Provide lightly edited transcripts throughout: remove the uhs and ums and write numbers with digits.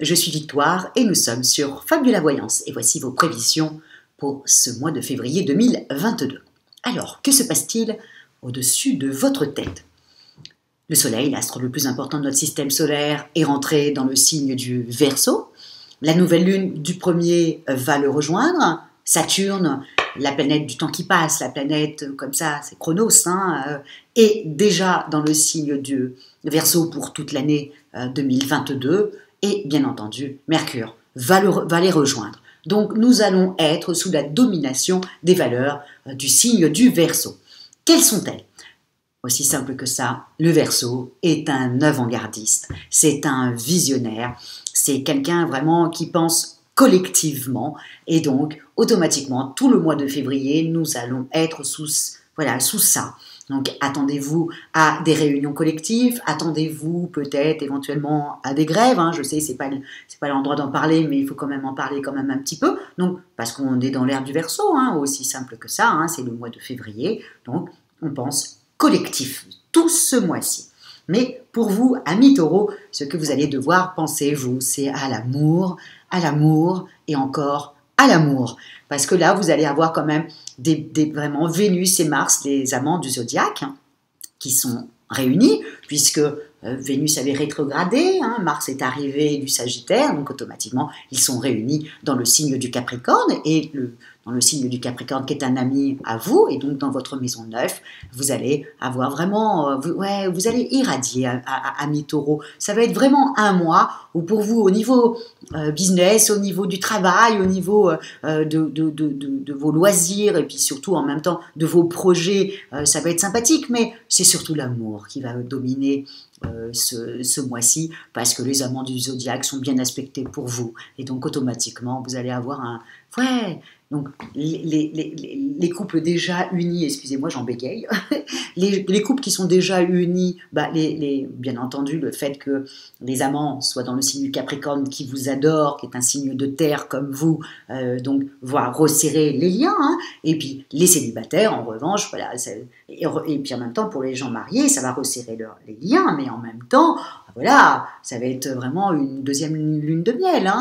je suis Victoire et nous sommes sur Fabula Voyance et voici vos prévisions pour ce mois de février 2022. Alors, que se passe-t-il au-dessus de votre tête? Le Soleil, l'astre le plus important de notre système solaire, est rentré dans le signe du Verseau. La nouvelle lune du premier va le rejoindre. Saturne, la planète du temps qui passe, la planète comme ça, c'est Chronos, est déjà dans le signe du Verseau pour toute l'année 2022. Et bien entendu, Mercure va les rejoindre. Donc nous allons être sous la domination des valeurs du signe du Verseau. Quelles sont-elles? Aussi simple que ça, le Verseau est un avant-gardiste, c'est un visionnaire, c'est quelqu'un vraiment qui pense collectivement et donc automatiquement tout le mois de février nous allons être sous ça. Donc attendez-vous à des réunions collectives, attendez-vous peut-être éventuellement à des grèves, je sais c'est pas l'endroit d'en parler mais il faut quand même en parler quand même un petit peu, donc parce qu'on est dans l'ère du Verseau, aussi simple que ça, c'est le mois de février, donc on pense collectif tout ce mois-ci. Mais pour vous, amis taureaux, ce que vous allez devoir penser, vous, c'est à l'amour et encore à l'amour. Parce que là, vous allez avoir quand même vraiment Vénus et Mars, les amants du zodiaque, qui sont réunis, puisque Vénus avait rétrogradé, Mars est arrivé du Sagittaire, donc automatiquement, ils sont réunis dans le signe du Capricorne, et dans le signe du Capricorne qui est un ami à vous, et donc dans votre maison 9, vous allez avoir vraiment, vous allez irradier amis taureaux. Ça va être vraiment un mois où pour vous, au niveau business, au niveau du travail, au niveau de vos loisirs, et puis surtout en même temps de vos projets, ça va être sympathique, mais c'est surtout l'amour qui va dominer ce mois-ci, parce que les amants du zodiaque sont bien aspectés pour vous, et donc automatiquement, vous allez avoir donc les couples déjà unis, excusez-moi, j'en bégaye, les couples qui sont déjà unis, bien entendu, le fait que les amants soient dans le signe du Capricorne qui vous adore, qui est un signe de terre comme vous, donc va resserrer les liens, et puis les célibataires, en revanche, et puis en même temps, pour les gens mariés, ça va resserrer les liens, mais en même temps, ça va être vraiment une deuxième lune de miel,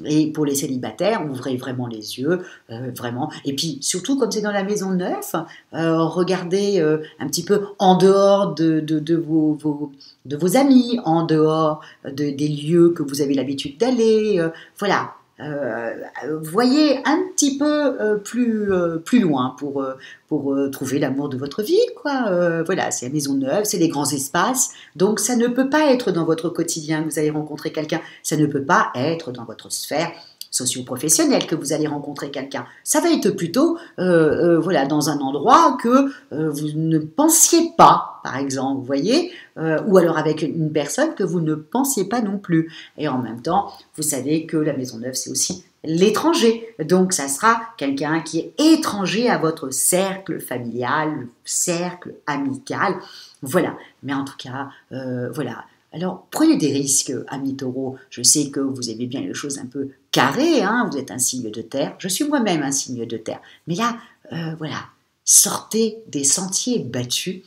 et pour les célibataires, ouvrez vraiment les yeux, vraiment, et puis surtout comme c'est dans la maison 9, regardez un petit peu en dehors de vos amis, en dehors des lieux que vous avez l'habitude d'aller, voyez un petit peu plus loin pour trouver l'amour de votre vie, c'est la maison neuve, c'est les grands espaces, donc ça ne peut pas être dans votre quotidien que vous allez rencontrer quelqu'un, ça ne peut pas être dans votre sphère socio-professionnelle que vous allez rencontrer quelqu'un. Ça va être plutôt dans un endroit que vous ne pensiez pas, par exemple, vous voyez, ou alors avec une personne que vous ne pensiez pas non plus. Et en même temps, vous savez que la maison neuve, c'est aussi l'étranger. Donc, ça sera quelqu'un qui est étranger à votre cercle familial, cercle amical. Voilà. Mais en tout cas, Alors, prenez des risques, amis taureaux. Je sais que vous aimez bien les choses un peu carrées, vous êtes un signe de terre. Je suis moi-même un signe de terre. Mais là, sortez des sentiers battus.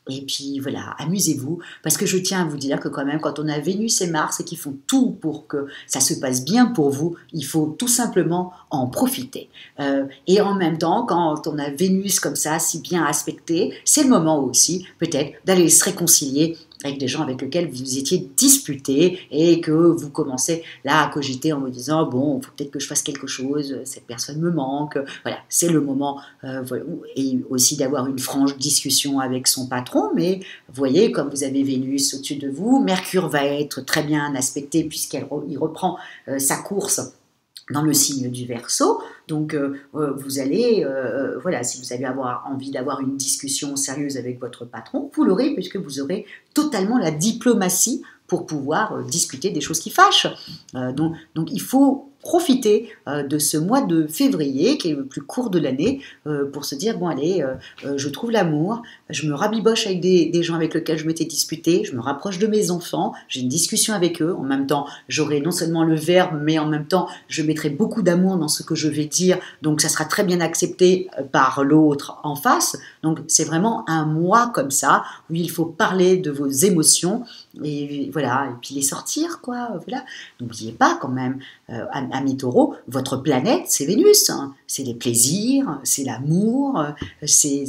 Et puis amusez-vous, parce que je tiens à vous dire que quand même, quand on a Vénus et Mars et qu'ils font tout pour que ça se passe bien pour vous, il faut tout simplement en profiter. Et en même temps, quand on a Vénus comme ça, si bien aspectée, c'est le moment aussi peut-être d'aller se réconcilier avec des gens avec lesquels vous étiez disputés et que vous commencez là à cogiter en vous disant bon, il faut peut-être que je fasse quelque chose, cette personne me manque. C'est le moment et aussi d'avoir une franche discussion avec son patron, mais vous voyez, comme vous avez Vénus au-dessus de vous, Mercure va être très bien aspecté puisqu'il reprend sa course dans le signe du Verseau, donc vous allez, si vous allez avoir envie d'avoir une discussion sérieuse avec votre patron, vous l'aurez puisque vous aurez totalement la diplomatie pour pouvoir discuter des choses qui fâchent. Donc il faut profiter de ce mois de février, qui est le plus court de l'année, pour se dire, bon allez, je trouve l'amour, je me rabiboche avec des gens avec lesquels je m'étais disputée, je me rapproche de mes enfants, j'ai une discussion avec eux, en même temps, j'aurai non seulement le verbe, mais en même temps, je mettrai beaucoup d'amour dans ce que je vais dire, donc ça sera très bien accepté par l'autre en face, Donc c'est vraiment un mois comme ça où il faut parler de vos émotions et voilà, et puis les sortir quoi. Voilà. N'oubliez pas quand même, amis taureaux, votre planète c'est Vénus, hein. C'est les plaisirs, c'est l'amour, c'est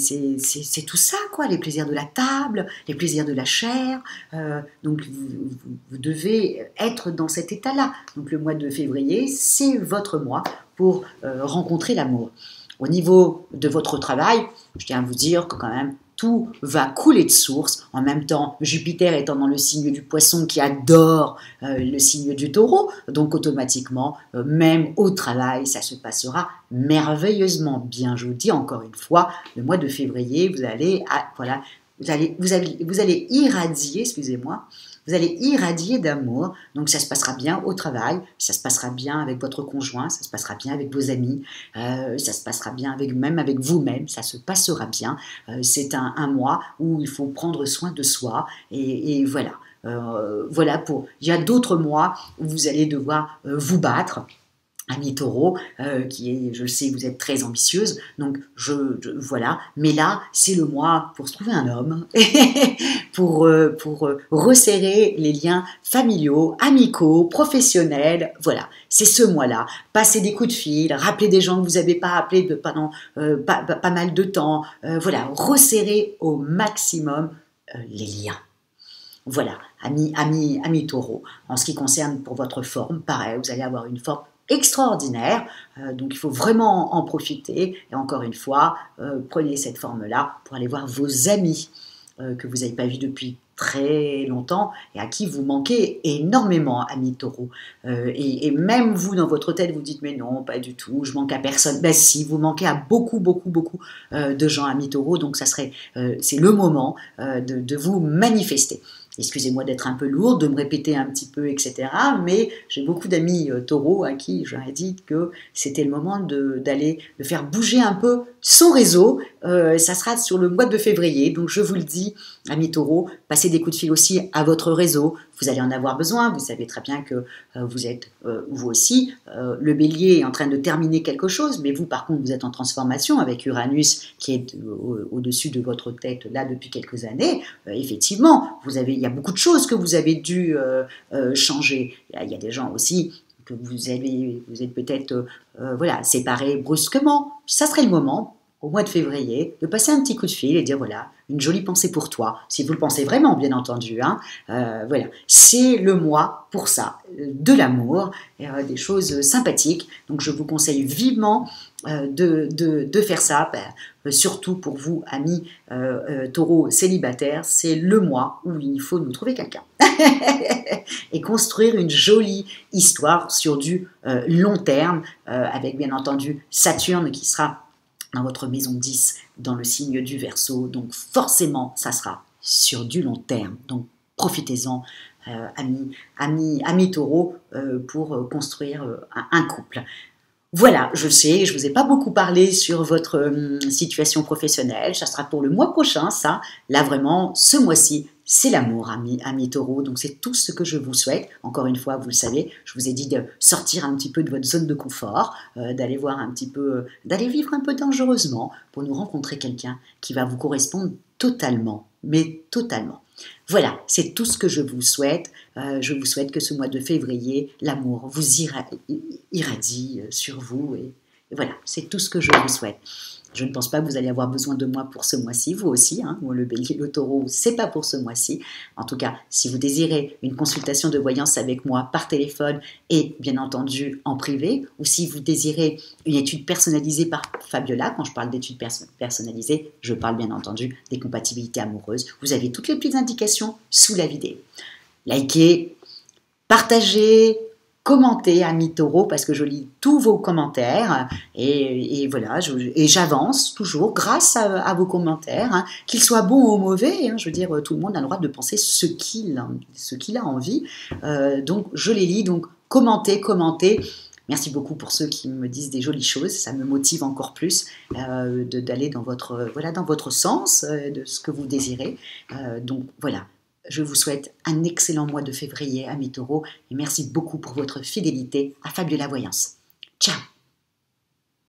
tout ça quoi, les plaisirs de la table, les plaisirs de la chair. Donc vous devez être dans cet état-là. Donc le mois de février, c'est votre mois pour rencontrer l'amour. Au niveau de votre travail, je tiens à vous dire que quand même, tout va couler de source. En même temps, Jupiter étant dans le signe du Poisson qui adore le signe du Taureau, donc automatiquement, même au travail, ça se passera merveilleusement bien. Je vous dis encore une fois, le mois de février, vous allez irradier, excusez-moi, vous allez irradier d'amour, donc ça se passera bien au travail, ça se passera bien avec votre conjoint, ça se passera bien avec vos amis, ça se passera bien même avec vous-même, ça se passera bien. C'est un mois où il faut prendre soin de soi et voilà. Il y a d'autres mois où vous allez devoir vous battre. Ami taureau, je le sais, vous êtes très ambitieuse, donc voilà, mais là, c'est le mois pour se trouver un homme, pour resserrer les liens familiaux, amicaux, professionnels, voilà, c'est ce mois-là. Passez des coups de fil, rappelez des gens que vous n'avez pas appelés pendant pas mal de temps, voilà, resserrez au maximum les liens. Voilà, amis taureau. En ce qui concerne pour votre forme, pareil, vous allez avoir une forme extraordinaire, donc il faut vraiment en profiter et encore une fois, prenez cette forme-là pour aller voir vos amis que vous n'avez pas vus depuis très longtemps et à qui vous manquez énormément, amis taureaux. Et même vous, dans votre tête, vous dites mais non, pas du tout, je manque à personne. Ben si, vous manquez à beaucoup de gens, amis taureaux, donc c'est le moment de vous manifester. Excusez-moi d'être un peu lourde, de me répéter un petit peu, etc. Mais j'ai beaucoup d'amis taureaux à qui j'aurais dit que c'était le moment de faire bouger un peu son réseau. Ça sera sur le mois de février. Donc je vous le dis, amis taureaux, passez des coups de fil aussi à votre réseau. Vous allez en avoir besoin. Vous savez très bien que vous êtes, vous aussi, le bélier est en train de terminer quelque chose. Mais vous, par contre, vous êtes en transformation avec Uranus qui est au-dessus de votre tête là depuis quelques années. Effectivement, il y a beaucoup de choses que vous avez dû changer. Il y a des gens aussi que vous êtes peut-être séparés brusquement. Ça serait le moment, au mois de février, de passer un petit coup de fil et dire voilà, une jolie pensée pour toi, si vous le pensez vraiment, bien entendu. Voilà, c'est le mois pour ça, de l'amour, des choses sympathiques. Donc je vous conseille vivement de faire ça, surtout pour vous, amis taureaux célibataires, c'est le mois où il faut nous trouver quelqu'un et construire une jolie histoire sur du long terme, avec bien entendu Saturne qui sera dans votre maison 10, dans le signe du Verseau, donc forcément ça sera sur du long terme, donc profitez-en, amis taureaux, pour construire un couple. Voilà, je sais, je ne vous ai pas beaucoup parlé sur votre situation professionnelle, ça sera pour le mois prochain, ça. Là, vraiment, ce mois-ci, c'est l'amour, amis taureaux. Donc, c'est tout ce que je vous souhaite. Encore une fois, vous le savez, je vous ai dit de sortir un petit peu de votre zone de confort, d'aller voir un petit peu, d'aller vivre un peu dangereusement pour nous rencontrer quelqu'un qui va vous correspondre totalement, mais totalement. Voilà, c'est tout ce que je vous souhaite. Je vous souhaite que ce mois de février, l'amour vous irradie sur vous. Et voilà, c'est tout ce que je vous souhaite. Je ne pense pas que vous allez avoir besoin de moi pour ce mois-ci, vous aussi. Le bélier, le taureau, c'est pas pour ce mois-ci. En tout cas, si vous désirez une consultation de voyance avec moi par téléphone et bien entendu en privé, ou si vous désirez une étude personnalisée par Fabiola, quand je parle d'études personnalisées, je parle bien entendu des compatibilités amoureuses. Vous avez toutes les petites indications sous la vidéo. Likez, partagez, commentez, amis taureaux, parce que je lis tous vos commentaires et voilà, j'avance toujours grâce à vos commentaires, qu'ils soient bons ou mauvais, je veux dire, tout le monde a le droit de penser ce qu'il a envie, donc je les lis, donc commentez. Merci beaucoup pour ceux qui me disent des jolies choses, ça me motive encore plus d'aller dans votre sens, de ce que vous désirez, donc voilà. Je vous souhaite un excellent mois de février, amis taureaux, et merci beaucoup pour votre fidélité à Fabiola Voyance. Ciao!